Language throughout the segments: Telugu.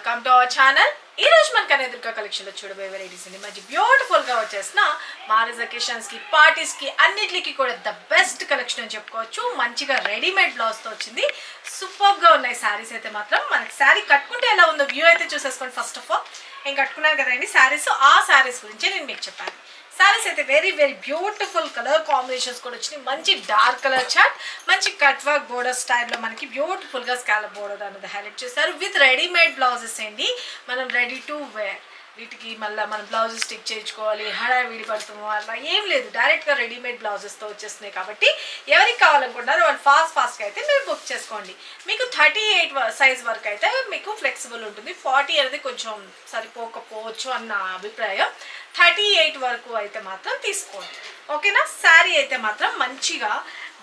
Welcome to our channel. ఈ రోజు మనకు ఎదురుగా కలెక్షన్ లో చూడబోయే వెరైటీస్ అండి. మంచి బ్యూటిఫుల్ గా వచ్చేసిన మ్యారేజ్ అకేషన్స్ కి, పార్టీస్ కి అన్నిటికి కూడా ద బెస్ట్ కలెక్షన్ అని చెప్పుకోవచ్చు. మంచిగా రెడీమేడ్ బ్లౌజ్ తో వచ్చింది. సూపర్ గా ఉన్నాయి శారీస్ అయితే మాత్రం. మనకి శారీ కట్టుకుంటే ఎలా ఉందో వ్యూ అయితే చూసేసుకోండి. ఫస్ట్ ఆఫ్ ఆల్ నేను కట్టుకున్నాను కదండి శారీస్, ఆ శారీస్ గురించి నేను మీకు చెప్పాను. శారీస్ అయితే very very beautiful colour combinations కూడా వచ్చినాయి. మంచి డార్క్ కలర్ చార్ట్, మంచి కట్ వర్క్ బోర్డర్ స్టైల్లో మనకి బ్యూటిఫుల్ గా స్కాలప్ బోర్డర్ అనేది హైలైట్ చేశారు. విత్ రెడీమేడ్ బ్లౌజెస్ అండి. మనం రెడీ టు వేర్, వీటికి మళ్ళీ మనం బ్లౌజ్ స్టిక్ చేయించుకోవాలి, హడావిడి పడుతాము అలా ఏం లేదు. డైరెక్ట్గా రెడీమేడ్ బ్లౌజెస్తో వచ్చేస్తున్నాయి కాబట్టి ఎవరికి కావాలనుకుంటున్నారో వాళ్ళు ఫాస్ట్గా అయితే మీరు బుక్ చేసుకోండి. మీకు 38 సైజ్ వరకు అయితే మీకు ఫ్లెక్సిబుల్ ఉంటుంది. 40 అనేది కొంచెం సరిపోకపోవచ్చు అన్న అభిప్రాయం. 38 వరకు అయితే మాత్రం తీసుకోండి, ఓకేనా. శారీ అయితే మాత్రం మంచిగా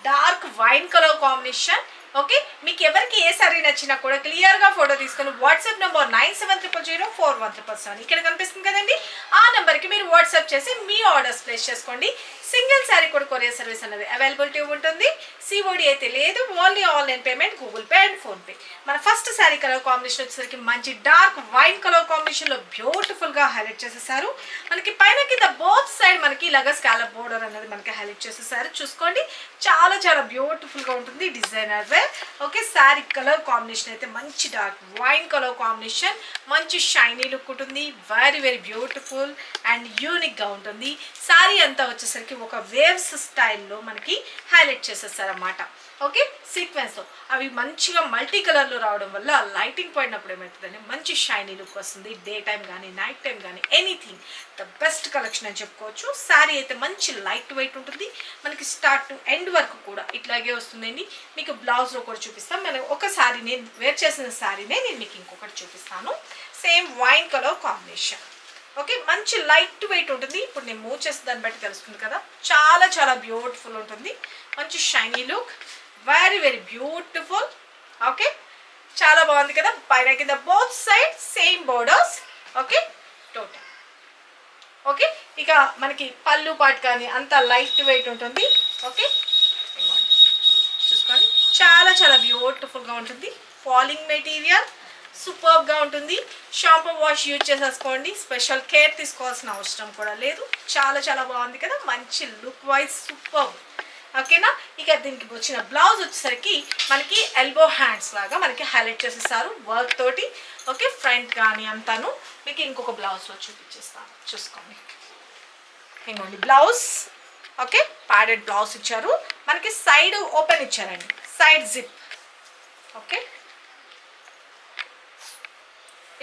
dark wine colour combination. Okay, మీకు ఎవరికి ఏ సారీ నచ్చినా కూడా క్లియర్గా ఫోటో తీసుకొని వాట్సాప్ నెంబర్ 9700041777 ఇక్కడ కనిపిస్తుంది కదండి. ఆ నెంబర్కి మీరు వాట్సాప్ చేసి మీ ఆర్డర్స్ ప్లేస్ చేసుకోండి. సింగిల్ శారీ కూడా కొరియర్ సర్వీస్ అనేది అవైలబిలిటీ ఉంటుంది. సిఓడి అయితే లేదు, only online payment, Google pay and PhonePe. మన ఫస్ట్ శారీ కలర్ కాంబినేషన్ వచ్చేసరికి మంచి డార్క్ వైన్ కలర్ కాంబినేషన్లో బ్యూటిఫుల్గా హైలైట్ చేసేసారు. మనకి పైన కింద బోత్ సైడ్ మనకి ఇలాగా స్కాలప్ బోర్డర్ అనేది మనకి హైలైట్ చేసేసారు. చూసుకోండి, చాలా చాలా బ్యూటిఫుల్గా ఉంటుంది డిజైనర్ వే. ఓకే, శారీ కలర్ కాంబినేషన్ అయితే మంచి డార్క్ వైన్ కలర్ కాంబినేషన్, మంచి షైనీ లుక్ ఉంటుంది. వెరీ వెరీ బ్యూటిఫుల్ అండ్ యూనిక్గా ఉంటుంది. శారీ అంతా వచ్చేసరికి ఒక వేవ్స్ స్టైల్లో మనకి హైలైట్ చేసేసారన్నమాట. ఓకే, సీక్వెన్స్తో అవి మంచిగా మల్టీ కలర్లో రావడం వల్ల లైటింగ్ పడినప్పుడు ఏమవుతుందంటే మంచి షైనీ లుక్ వస్తుంది. డే టైం కానీ నైట్ టైం కానీ ఎనీథింగ్ ద బెస్ట్ కలెక్షన్ అని చెప్పుకోవచ్చు. శారీ అయితే మంచి లైట్ వెయిట్ ఉంటుంది. మనకి స్టార్ట్ టు ఎండ్ వరకు కూడా ఇట్లాగే వస్తుందండి. మీకు బ్లౌజ్లో కూడా చూపిస్తాను. మనం ఒక శారీ నేను వేర్ చేసిన శారీనే నేను మీకు ఇంకొకటి చూపిస్తాను. Same wine colour combination. Okay, మంచి లైట్ వెయిట్ ఉంటుంది. ఇప్పుడు నేను మూవ్ చేస్తే దాన్ని బట్టి తెలుస్తుంది కదా. చాలా చాలా బ్యూటిఫుల్ ఉంటుంది. మంచి shiny look, very very beautiful. Okay, చాలా బాగుంది కదా. పైన కింద both side same borders. Okay, total okay. ఇక మనకి పళ్ళు పాటు కానీ అంత లైట్ వెయిట్ ఉంటుంది. ఓకే, చూసుకోండి, చాలా చాలా బ్యూటిఫుల్గా ఉంటుంది. ఫాలింగ్ మెటీరియల్ సూపర్గా ఉంటుంది. షాంపూ వాష్ యూజ్ చేసేసుకోండి. స్పెషల్ కేర్ తీసుకోవాల్సిన అవసరం కూడా లేదు. చాలా చాలా బాగుంది కదా. మంచి లుక్ వైజ్ సూపర్. ఓకేనా. ఇక దీనికి వచ్చిన బ్లౌజ్ వచ్చేసరికి మనకి ఎల్బో హ్యాండ్స్ లాగా మనకి హైలైట్ చేసేసారు వర్క్ తోటి. ఓకే, ఫ్రంట్ కానీ అంతాను మీకు ఇంకొక బ్లౌజ్లో చూపించేస్తాను. చూసుకోండి, ఇంకోండి బ్లౌజ్. ఓకే, ప్యాడెడ్ బ్లౌజ్ ఇచ్చారు. మనకి సైడ్ ఓపెన్ ఇచ్చారండి, సైడ్ జిప్. ఓకే,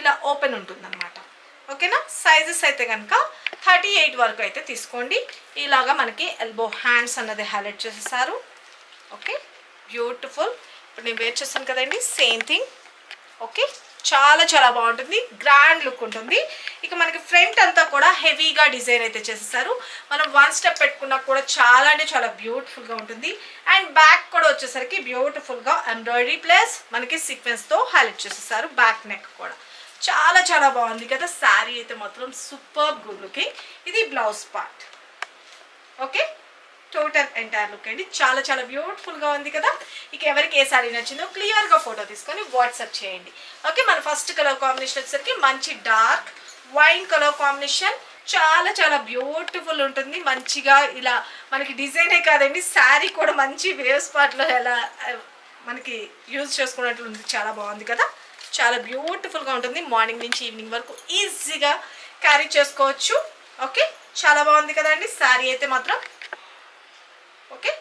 ఇలా ఓపెన్ ఉంటుంది అనమాట. ఓకేనా. సైజెస్ అయితే కనుక 38 వరకు అయితే తీసుకోండి. ఇలాగా మనకి ఎల్బో హ్యాండ్స్ అన్నది హైలైట్ చేసేసారు. Okay, beautiful. ఇప్పుడు నేను వేర్ చేస్తాను కదండి, సేమ్ థింగ్. ఓకే, చాలా చాలా బాగుంటుంది. గ్రాండ్ లుక్ ఉంటుంది. ఇక మనకి ఫ్రంట్ అంతా కూడా హెవీగా డిజైన్ అయితే చేసేసారు. మనం వన్ స్టెప్ పెట్టుకున్నా కూడా చాలా అంటే చాలా బ్యూటిఫుల్గా ఉంటుంది. అండ్ బ్యాక్ కూడా వచ్చేసరికి బ్యూటిఫుల్గా ఎంబ్రాయిడరీ ప్లస్ మనకి సీక్వెన్స్తో హైలైట్ చేసేసారు. బ్యాక్ నెక్ కూడా చాలా చాలా బాగుంది కదా. శారీ అయితే మాత్రం సూపర్ గుడ్ లుకింగ్. ఇది blouse part. Okay, total entire look అండి. చాలా చాలా బ్యూటిఫుల్గా ఉంది కదా. ఇక ఎవరికి ఏ శారీ నచ్చిందో క్లియర్గా ఫోటో తీసుకొని వాట్సాప్ చేయండి. ఓకే, మన ఫస్ట్ కలర్ కాంబినేషన్ వచ్చేసరికి మంచి డార్క్ వైన్ కలర్ కాంబినేషన్. చాలా చాలా బ్యూటిఫుల్ ఉంటుంది. మంచిగా ఇలా మనకి డిజైనే కాదండి, శారీ కూడా మంచి వేవ్స్ పార్ట్లో ఎలా మనకి యూజ్ చేసుకున్నట్లు ఉంది. చాలా బాగుంది కదా. చాలా బ్యూటిఫుల్గా ఉంటుంది. మార్నింగ్ నుంచి ఈవినింగ్ వరకు ఈజీగా క్యారీ చేసుకోవచ్చు. ఓకే, చాలా బాగుంది కదండి శారీ అయితే మాత్రం. ఓకే,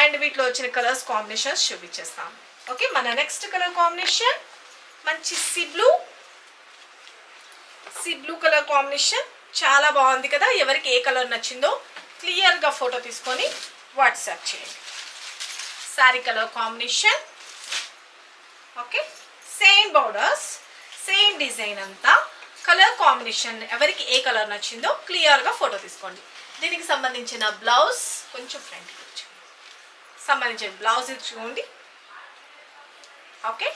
అండ్ వీటిలో వచ్చిన కలర్స్ కాంబినేషన్స్ చూపించేస్తాం. ఓకే, మన నెక్స్ట్ కలర్ కాంబినేషన్ మంచి సీ బ్లూ కలర్ కాంబినేషన్. చాలా బాగుంది కదా. ఎవరికి ఏ కలర్ నచ్చిందో క్లియర్గా ఫోటో తీసుకొని వాట్సాప్ చేయండి. Sari colour combination. Okay, same borders, same design అంతా. కలర్ కాంబినేషన్ ఎవరికి ఏ కలర్ నచ్చిందో క్లియర్గా ఫోటో తీసుకోండి. దీనికి సంబంధించిన బ్లౌజ్ కొంచెం ఫ్రంట్కి సంబంధించిన బ్లౌజ్ ఇచ్చుకోండి. Okay,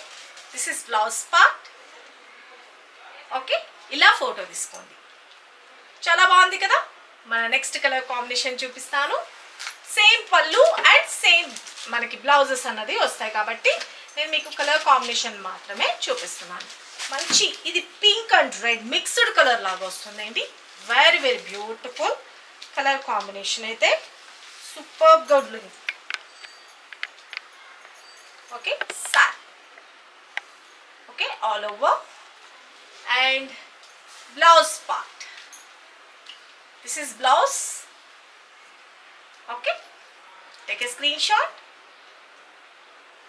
this is blouse part. Okay, ఇలా ఫోటో తీసుకోండి. చాలా బాగుంది కదా. మన నెక్స్ట్ కలర్ కాంబినేషన్ చూపిస్తాను. సేమ్ పళ్ళు అండ్ సేమ్ మనకి బ్లౌజెస్ అన్నది వస్తాయి కాబట్టి నేను మీకు కలర్ కాంబినేషన్ మాత్రమే చూపిస్తున్నాను. మంచి ఇది pink and red mixed colour లాగా వస్తుందండి. Very very beautiful colour combination అయితే సూపర్గా ఉంటుంది. Okay sir okay all over and blouse part. This is blouse. Okay take a screen shot.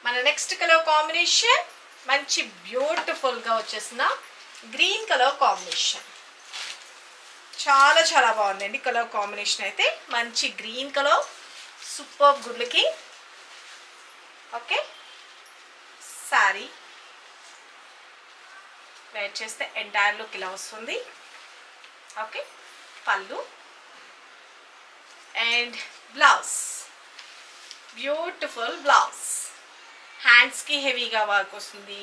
మన నెక్స్ట్ కలర్ కాంబినేషన్ మంచి బ్యూటిఫుల్గా వచ్చేసిన గ్రీన్ కలర్ కాంబినేషన్. చాలా చాలా బాగుందండి కలర్ కాంబినేషన్ అయితే. మంచి green colour super good looking. Okay sari wear చేస్తే ఎంటైర్ లుక్ ఇలా వస్తుంది. ఓకే పళ్ళు అండ్ బ్లౌజ్ బ్యూటిఫుల్ బ్లౌజ్. హ్యాండ్స్కి హెవీగా వర్క్ వస్తుంది,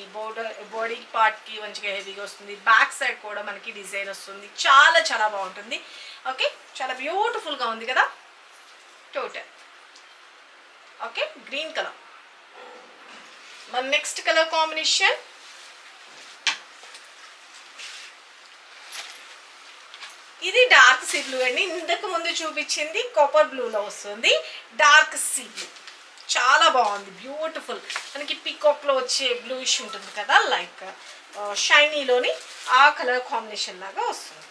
బాడీ పార్ట్కి మంచిగా హెవీగా వస్తుంది, బ్యాక్ సైడ్ కూడా మనకి డిజైన్ వస్తుంది. చాలా చాలా బాగుంటుంది. ఓకే చాలా బ్యూటిఫుల్గా ఉంది కదా టోటల్. Okay green colour. మన నెక్స్ట్ కలర్ కాంబినేషన్ ఇది డార్క్ సీ బ్లూ అండి. ఇంతకు ముందు చూపించింది కాపర్ బ్లూలో వస్తుంది. డార్క్ సీ బ్లూ చాలా బాగుంది బ్యూటిఫుల్. మనకి పీకాక్లో వచ్చే బ్లూయిష్ ఉంటుంది కదా లైక్ షైనీలోని ఆ కలర్ కాంబినేషన్ లాగా వస్తుంది.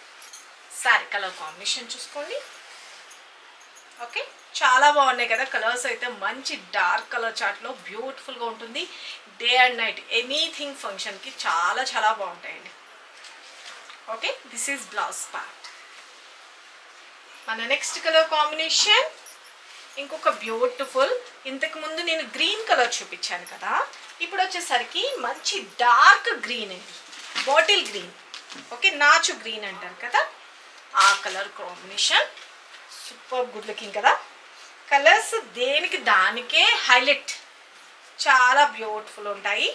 సారీ కలర్ కాంబినేషన్ చూసుకోండి. ఓకే చాలా బాగున్నాయి కదా కలర్స్ అయితే. మంచి డార్క్ కలర్ చార్ట్లో బ్యూటిఫుల్గా ఉంటుంది. డే అండ్ నైట్ ఎనీథింగ్ ఫంక్షన్కి చాలా చాలా బాగుంటాయండి. Okay this is blouse part. మన నెక్స్ట్ కలర్ కాంబినేషన్ ఇంకొక బ్యూటిఫుల్. ఇంతకు ముందు నేను గ్రీన్ కలర్ చూపించాను కదా, ఇప్పుడు వచ్చేసరికి మంచి డార్క్ గ్రీన్ అండి, బాటిల్ గ్రీన్. ఓకే నాచు గ్రీన్ అంటారు కదా ఆ colour combination. Super good looking కదా. కలర్స్ దేనికి దానికే హైలైట్. చాలా బ్యూటిఫుల్ ఉంటాయి.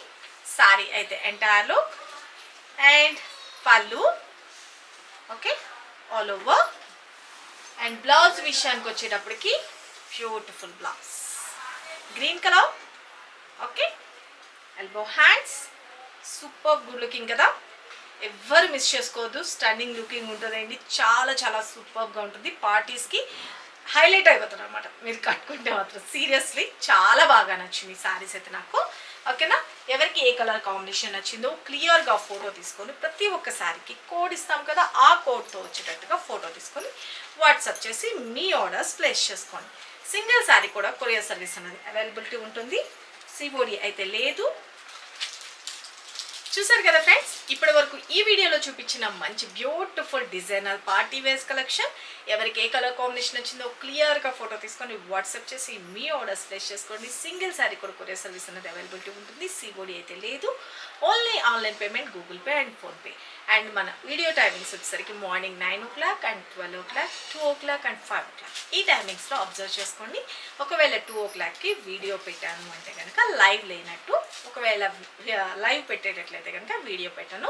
సారీ అయితే ఎంటైర్ లుక్ అండ్ పళ్ళు. Okay all over and blouse విషయానికి వచ్చేటప్పటికి beautiful blouse green colour. Okay elbow hands super good looking కదా. ఎవ్వరు మిస్ చేసుకోవద్దు. స్టన్నింగ్ లుకింగ్ ఉంటుందండి. చాలా చాలా సూపర్గా ఉంటుంది. పార్టీస్కి హైలైట్ అయిపోతుంది అనమాట మీరు కట్టుకుంటే మాత్రం. సీరియస్లీ చాలా బాగా నచ్చింది ఈ శారీస్ అయితే నాకు. ఓకేనా ఎవరికి ఏ కలర్ కాంబినేషన్ నచ్చిందో క్లియర్గా ఫోటో తీసుకొని ప్రతి ఒక్క శారీకి కోడ్ ఇస్తాం కదా ఆ కోడ్తో వచ్చేటట్టుగా ఫోటో తీసుకొని వాట్సాప్ చేసి మీ ఆర్డర్స్ ప్లేస్ చేసుకోండి. సింగిల్ శారీ కూడా కొరియర్ సర్వీస్ అనేది అవైలబిలిటీ ఉంటుంది. సిఓడి అయితే లేదు. చూసారు కదా ఫ్రెండ్స్, ఇప్పటి వరకు ఈ వీడియోలో చూపించిన మంచి beautiful designer party wears collection. ఎవరికి ఏ కలర్ కాంబినేషన్ వచ్చిందో క్లియర్గా ఫోటో తీసుకొని వాట్సాప్ చేసి మీ ఆర్డర్స్ ప్లేస్ చేసుకోండి. సింగిల్ శారీ కూడా కొరియర్ సర్వీస్ అనేది అవైలబిలిటీ ఉంటుంది. సిఓడి అయితే లేదు. Only online payment, Google pay and PhonePe. And మన వీడియో టైమింగ్స్ వచ్చేసరికి morning 9 o'clock and 12 o'clock, 2 o'clock and 5 o'clock. ఈ టైమింగ్స్లో అబ్జర్వ్ చేసుకోండి. ఒకవేళ 2 o'clockకి వీడియో పెట్టాను అంటే కనుక లైవ్ లేనట్టు, ఒకవేళ లైవ్ పెట్టేటట్లయితే కనుక వీడియో పెట్టాను.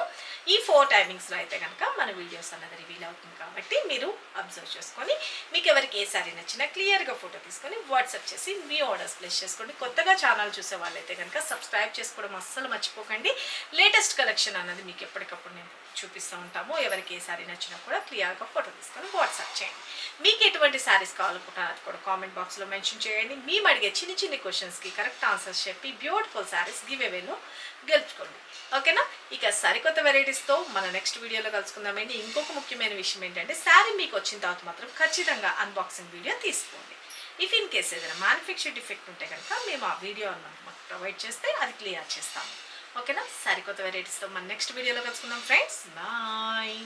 ఈ 4 టైమింగ్స్లో అయితే కనుక మన వీడియోస్ అన్నది రివీల్ అవుతుంది కాబట్టి మీరు అబ్జర్వ్ చేసుకొని మీకు ఎవరికి ఏ సారీ నచ్చినా క్లియర్గా ఫోటో తీసుకొని వాట్సాప్ చేసి మీ ఆర్డర్స్ ప్లేస్ చేసుకోండి. కొత్తగా ఛానల్ చూసే వాళ్ళైతే కనుక సబ్స్క్రైబ్ చేసుకోవడం అస్సలు మర్చిపోకండి. లేటెస్ట్ కలెక్షన్ అన్నది మీకు ఎప్పటికప్పుడు నేను చూపిస్తూ ఉంటాము. ఎవరికి ఏ సారీ నచ్చినా కూడా క్లియర్గా ఫోటో తీసుకొని వాట్సాప్ చేయండి. మీకు ఎటువంటి శారీస్ కావాలనుకుంటున్నారు అది కూడా కామెంట్ బాక్స్లో మెన్షన్ చేయండి. మేము అడిగే చిన్న చిన్న క్వశ్చన్స్కి కరెక్ట్ ఆన్సర్స్ చెప్పి బ్యూటిఫుల్ శారీస్ గివ్ అవేలో గెలుచుకోండి. ఓకేనా ఇక సరికొత్త వెరైటీస్తో మన నెక్స్ట్ వీడియోలో కలుసుకుందామండి. ఇంకొక ముఖ్యమైన విషయం ఏంటంటే శారీ మీకు వచ్చిన తర్వాత మాత్రం ఖచ్చితంగా అన్బాక్సింగ్ వీడియో తీసుకోండి. ఇఫ్ ఇన్ కేస్ ఏదైనా మ్యానుఫ్యాక్చర్ డిఫెక్ట్ ఉంటే కనుక మేము ఆ వీడియో మాకు ప్రొవైడ్ చేస్తే అది క్లియర్ చేస్తాము. ఓకేనా సరికొత్త వెరైటీస్తో మన నెక్స్ట్ వీడియోలో కలుసుకుందాం ఫ్రెండ్స్. బాయ్.